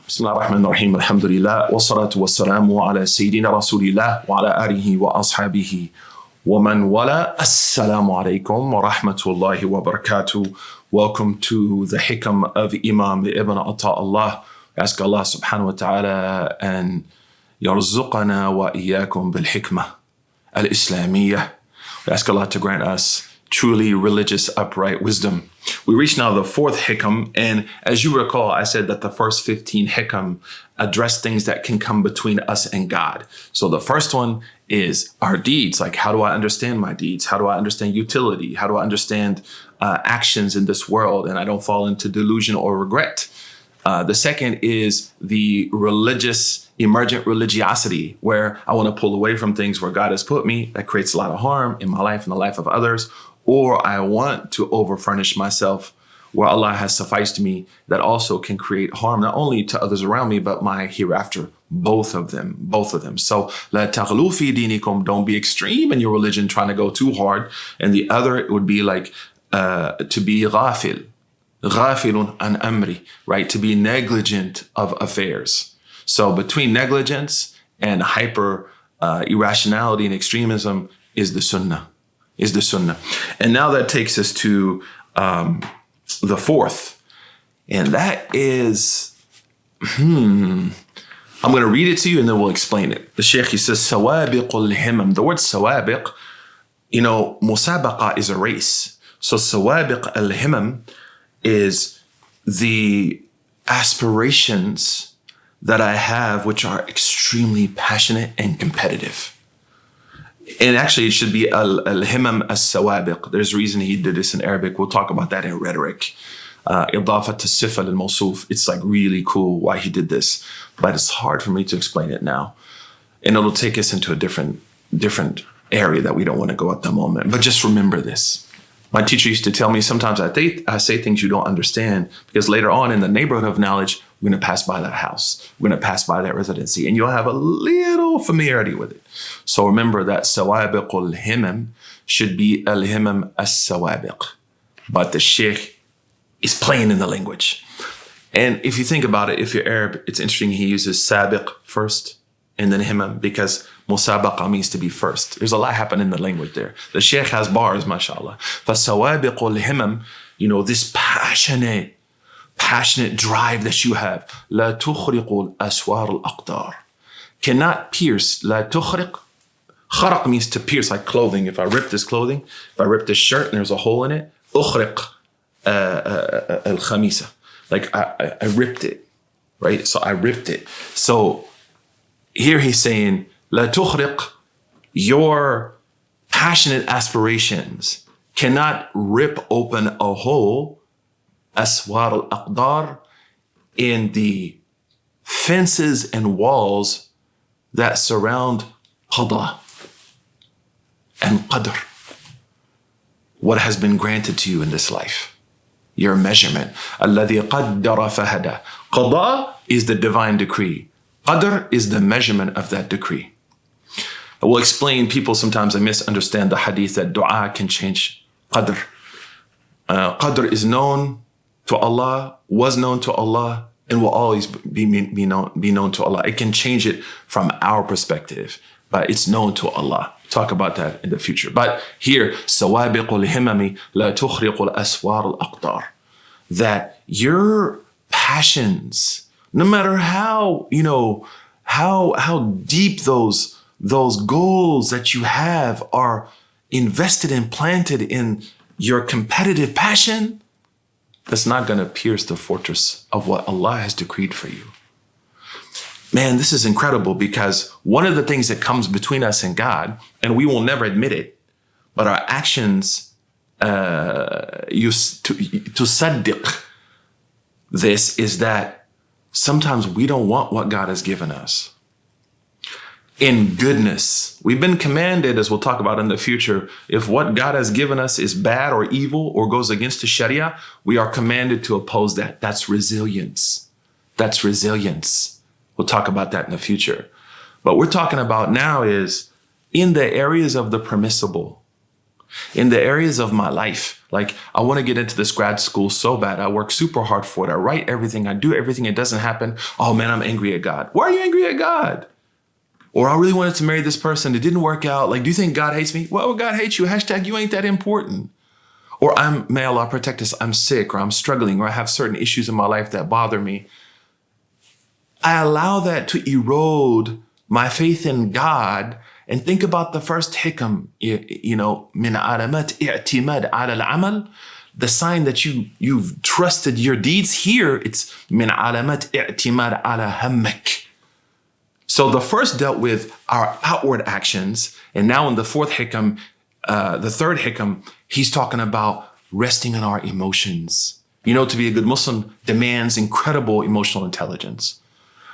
بسم الله الرحمن الرحيم الحمد لله والصلاة والسلام على سيدنا رسول الله وعلى آله وأصحابه ومن ولا. Assalamu alaikum wa rahmatullahi wa barakatuh. Welcome to the Hikam of Imam Ibn Ata'Allah. We ask Allah subhanahu wa ta'ala and yarzuqana wa iyyakum bil hikmah al-Islamiyyah. We ask Allah to grant us truly religious, upright wisdom. We reach now the fourth hikam, and as you recall, I said that the first 15 hikam address things that can come between us and God. So the first one is our deeds. Like, how do I understand my deeds? How do I understand utility? How do I understand actions in this world and I don't fall into delusion or regret? The second is the religious, emergent religiosity, where I want to pull away from things where God has put me that creates a lot of harm in my life and the life of others. Or I want to overfurnish myself where Allah has sufficed me that also can create harm, not only to others around me, but my hereafter. Both of them. So, la taghlu fi dinikum, don't be extreme in your religion, trying to go too hard. And the other, it would be like to be ghafilun an amri, right? To be negligent of affairs. So between negligence and hyper irrationality and extremism is the sunnah. And now that takes us to the fourth. And that is, I'm going to read it to you and then we'll explain it. The Shaykh, he says, sawabiq al-himam. The word sawabiq, musabaqa is a race. So sawabiq al-himam is the aspirations that I have, which are extremely passionate and competitive. And actually, it should be al-himam as-sawabiq. There's a reason he did this in Arabic. We'll talk about that in rhetoric. Idafat as-sifa al-mawsuf. It's like really cool why he did this. But it's hard for me to explain it now. And it'll take us into a different area that we don't want to go at the moment. But just remember this. My teacher used to tell me sometimes I say things you don't understand because later on in the neighborhood of knowledge, we're going to pass by that house. We're going to pass by that residency and you'll have a little familiarity with it. So remember that sawabiq al-himam should be al-himam as-sawabiq. But the Sheikh is playing in the language. And if you think about it, if you're Arab, it's interesting he uses sabiq first and then himam because musabaqa means to be first. There's a lot happening in the language there. The Sheikh has bars, mashallah. فَالسَّوَابِقُ الْهِمَمْ, this passionate drive that you have. لَا تُخْرِقُ الْأَسْوَارُ الْأَقْدَارِ cannot pierce. لَا تُخْرِق. خَرَق means to pierce, like clothing. If I rip this clothing, if I rip this shirt and there's a hole in it, أُخْرِق الْخَمِيسَ. Like I ripped it, right? So I ripped it. So here he's saying, La tukhriq, your passionate aspirations cannot rip open a hole, aswar al-aqdar, in the fences and walls that surround qada and qadr, what has been granted to you in this life, your measurement. Alladhi qaddara fahada. Qada is the divine decree. Qadr is the measurement of that decree. I will explain, people sometimes misunderstand the hadith that dua can change qadr. Qadr is known to Allah, was known to Allah, and will always be known to Allah. It can change it from our perspective, but it's known to Allah. Talk about that in the future. But here, sawabiq al-himami la tukhriq al-aswar al-aqdar. That your passions, no matter how deep those goals that you have are invested and planted in your competitive passion, that's not going to pierce the fortress of what Allah has decreed for you. Man, this is incredible because one of the things that comes between us and God, and we will never admit it, but our actions used to saddiq this, is that sometimes we don't want what God has given us. In goodness, we've been commanded, as we'll talk about in the future, if what God has given us is bad or evil or goes against the Sharia, we are commanded to oppose that. That's resilience. We'll talk about that in the future. But we're talking about now is in the areas of the permissible, In the areas of my life, like I want to get into this grad school so bad. I work super hard for it. I write everything. I do everything. It doesn't happen. Oh man, I'm angry at God. Why are you angry at God? Or I really wanted to marry this person. It didn't work out. Like, do you think God hates me? Well, God hates you. Hashtag you ain't that important. Or may Allah protect us, I'm sick or I'm struggling or I have certain issues in my life that bother me. I allow that to erode my faith in God. And think about the first hikam, min alamat i'timad ala al-amal, the sign that you've trusted your deeds here. It's min alamat i'timad ala hammak. So the first dealt with our outward actions. And now in the fourth hikam, the third hikam, he's talking about resting on our emotions. To be a good Muslim demands incredible emotional intelligence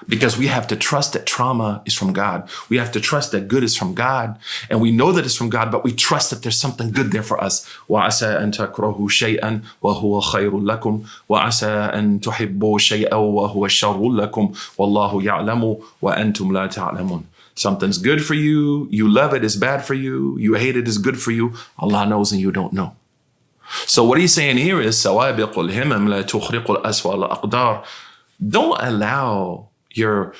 because we have to trust that trauma is from God. We have to trust that good is from God. And we know that it's from God, but we trust that there's something good there for us. وَعَسَىٰ أَن تَكْرَهُ شَيْئًا وَهُوَ خَيْرٌ لَكُمْ وَعَسَىٰ أَن تُحِبُّوا شَيْئًا وَهُوَ شَرٌ لَكُمْ وَاللَّهُ يَعْلَمُ وَأَنْتُمْ لَا تَعْلَمُونَ. Something's good for you. You love it. It's bad for you. You hate it. It's good for you. Allah knows and you don't know. So what he's saying here is, سَوَابِقُ الْهِمَمْ لَا تُخْرِقُ الْأَسْوَى الْأَقْدَارِ. Don't allow your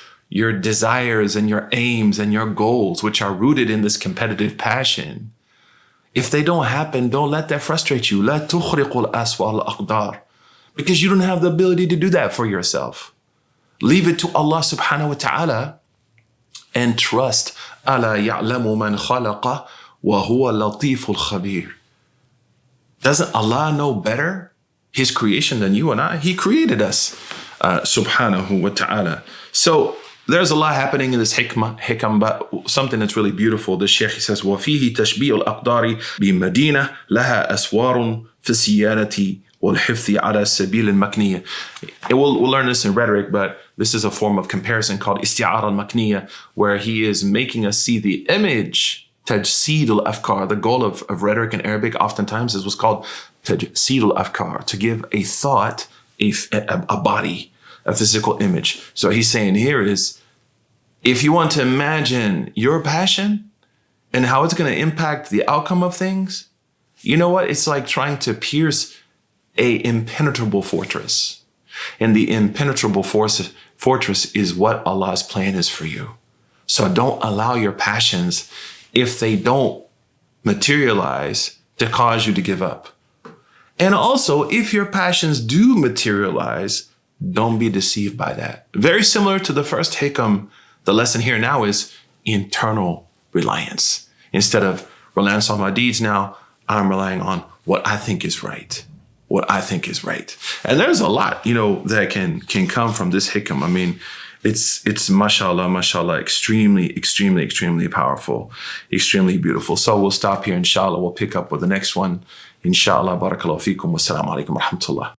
desires and your aims and your goals, which are rooted in this competitive passion, if they don't happen, don't let that frustrate you. لَا تُخْرِقُ الْأَسْوَى الْأَقْدَارِ. Because you don't have the ability to do that for yourself. Leave it to Allah subhanahu wa ta'ala and trust. أَلَا يَعْلَمُ مَنْ خَلَقَ وَهُوَ اللَّطِيفُ الْخَبِيرُ. Doesn't Allah know better His creation than you and I? He created us, subhanahu wa ta'ala. So there's a lot happening in this hikam, but something that's really beautiful. The Shaykh says, وَفِيهِ تَشْبِيهُ الْأَقْدَارِ بِمَدِينَةٍ لَهَا أَسْوَارٌ فِي السِّيَانَةِ وَالْحِفْظِ عَلَى السَّبِيلِ الْمَكْنِيَّةِ. And we'll learn this in rhetoric, but this is a form of comparison called isti'ara al-makniyya, where he is making us see the image, tajseed al-afkar. The goal of rhetoric in Arabic oftentimes is what's called tajseed al-afkar, to give a thought a body, a physical image. So he's saying here is, if you want to imagine your passion and how it's going to impact the outcome of things, you know what? It's like trying to pierce a impenetrable fortress. And the impenetrable fortress is what Allah's plan is for you. So don't allow your passions, if they don't materialize, to cause you to give up. And also, if your passions do materialize, don't be deceived by that. Very similar to the first hikam, the lesson here now is internal reliance. Instead of reliance on my deeds now, I'm relying on what I think is right. What I think is right. And there's a lot, that can come from this hikam. I mean, it's mashallah, extremely powerful, extremely beautiful. So we'll stop here, inshallah. We'll pick up with the next one. Inshallah, barakallahu feekum. Wassalamu alaikum wa rahmatullah.